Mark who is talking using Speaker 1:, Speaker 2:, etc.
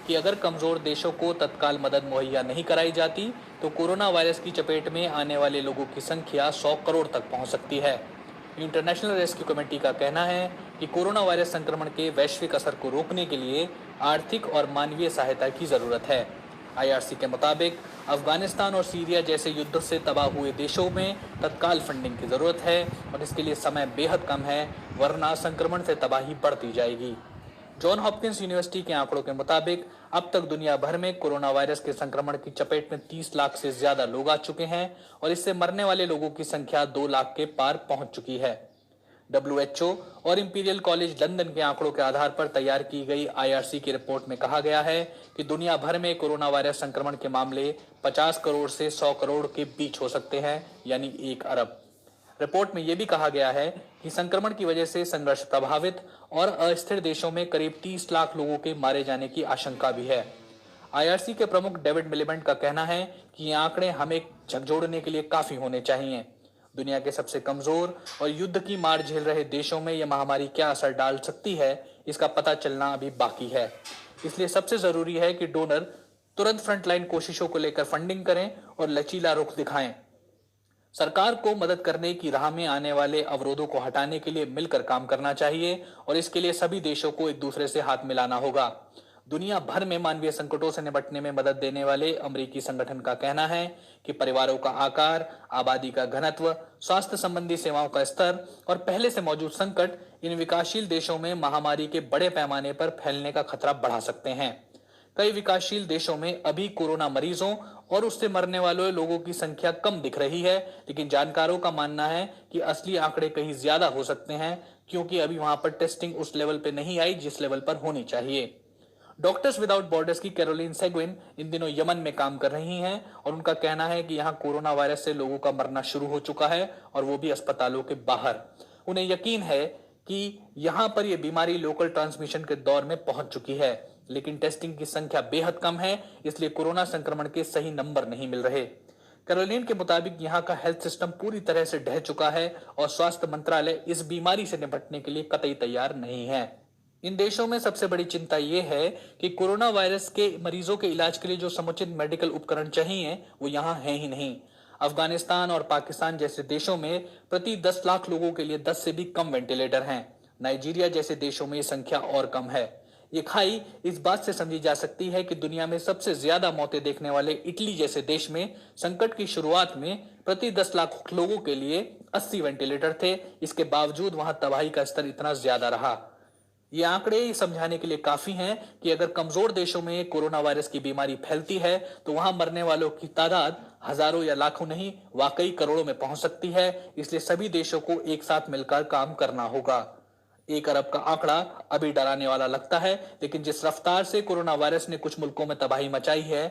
Speaker 1: कि अगर कमजोर देशों को तत्काल मदद मुहैया नहीं कराई जाती तो कोरोना वायरस की चपेट में आने वाले लोगों की संख्या 100 करोड़ तक पहुंच सकती है। इंटरनेशनल रेस्क्यू कमेटी का कहना है कि कोरोना वायरस संक्रमण के वैश्विक असर को रोकने के लिए आर्थिक और मानवीय सहायता की जरूरत है। आईआरसी के मुताबिक अफगानिस्तान और सीरिया जैसे युद्ध से तबाह हुए देशों में तत्काल फंडिंग की जरूरत है और इसके लिए समय बेहद कम है, वरना संक्रमण से तबाही बढ़ती जाएगी। जॉन हॉपकिंस यूनिवर्सिटी के आंकड़ों के मुताबिक अब तक दुनिया भर में कोरोना वायरस के संक्रमण की चपेट में 30 लाख से ज्यादा लोग आ चुके हैं और इससे मरने वाले लोगों की संख्या 2 लाख के पार पहुंच चुकी है। डब्ल्यूएचओ और इंपीरियल कॉलेज लंदन के आंकड़ों के आधार पर तैयार की गई आईआरसी की रिपोर्ट में कहा गया है कि दुनिया भर में कोरोना वायरस संक्रमण के मामले 50 करोड़ से 100 करोड़ के बीच हो सकते हैं, यानी 1 अरब। रिपोर्ट में यह भी कहा गया है कि संक्रमण की वजह से संघर्ष प्रभावित और अस्थिर देशों में करीब 30 लाख लोगों के मारे जाने की आशंका भी है। आईआरसी के प्रमुख डेविड मिलिबेंट का कहना है कि ये आंकड़े हमें झकझोरने के लिए काफी होने चाहिए। दुनिया के सबसे कमजोर और युद्ध की मार झेल रहे देशों में यह महामारी क्या असर डाल सकती है, इसका पता चलना अभी बाकी है। इसलिए सबसे जरूरी है कि डोनर तुरंत फ्रंटलाइन कोशिशों को लेकर फंडिंग करें और लचीला रुख दिखाएं। सरकार को मदद करने की राह में आने वाले अवरोधों को हटाने के लिए मिलकर काम करना चाहिए और इसके लिए सभी देशों को एक दूसरे से हाथ मिलाना होगा। दुनिया भर में मानवीय संकटों से निपटने में मदद देने वाले अमेरिकी संगठन का कहना है कि परिवारों का आकार, आबादी का घनत्व, स्वास्थ्य संबंधी सेवाओं का स्तर और पहले से मौजूद संकट इन विकासशील देशों में महामारी के बड़े पैमाने पर फैलने का खतरा बढ़ा सकते हैं। कई विकासशील देशों में अभी कोरोना मरीजों और उससे मरने वाले लोगों की संख्या कम दिख रही है, लेकिन जानकारों का मानना है कि असली आंकड़े कहीं ज्यादा हो सकते हैं, क्योंकि अभी वहां पर टेस्टिंग उस लेवल पे नहीं आई जिस लेवल पर होनी चाहिए। डॉक्टर्स विदाउट बॉर्डर्स की कैरोलिन सेगविन इन दिनों यमन में काम कर रही हैं और उनका कहना है कि यहां कोरोना वायरस से लोगों का मरना शुरू हो चुका है और वो भी अस्पतालों के बाहर। उन्हें यकीन है कि यहां पर यह बीमारी लोकल ट्रांसमिशन के दौर में पहुंच चुकी है, लेकिन टेस्टिंग की संख्या बेहद कम है, इसलिए कोरोना संक्रमण के सही नंबर नहीं मिल रहे। कैरोलिन के मुताबिक यहाँ का हेल्थ सिस्टम पूरी तरह से ढह चुका है और स्वास्थ्य मंत्रालय इस बीमारी से निपटने के लिए कतई तैयार नहीं है। इन देशों में सबसे बड़ी चिंता यह है कि कोरोना वायरस के मरीजों के इलाज के लिए जो समुचित मेडिकल उपकरण चाहिए वो यहाँ है ही नहीं। अफगानिस्तान और पाकिस्तान जैसे देशों में प्रति 10 लाख लोगों के लिए 10 से भी कम वेंटिलेटर हैं। नाइजीरिया जैसे देशों में ये संख्या और कम है। ये खाई इस बात से समझी जा सकती है कि दुनिया में सबसे ज्यादा मौतें देखने वाले इटली जैसे देश में संकट की शुरुआत में प्रति 10 लाख लोगों के लिए 80 वेंटिलेटर थे। इसके बावजूद वहां तबाही का स्तर इतना ज्यादा रहा। ये आंकड़े समझाने के लिए काफी हैं कि अगर कमजोर देशों में कोरोना वायरस की बीमारी फैलती है तो वहां मरने वालों की तादाद हजारों या लाखों नहीं, वाकई करोड़ों में पहुंच सकती है। इसलिए सभी देशों को एक साथ मिलकर काम करना होगा। 1 अरब का आंकड़ा अभी डराने वाला लगता है, लेकिन जिस रफ्तार से कोरोना वायरस ने कुछ मुल्कों में तबाही मचाई है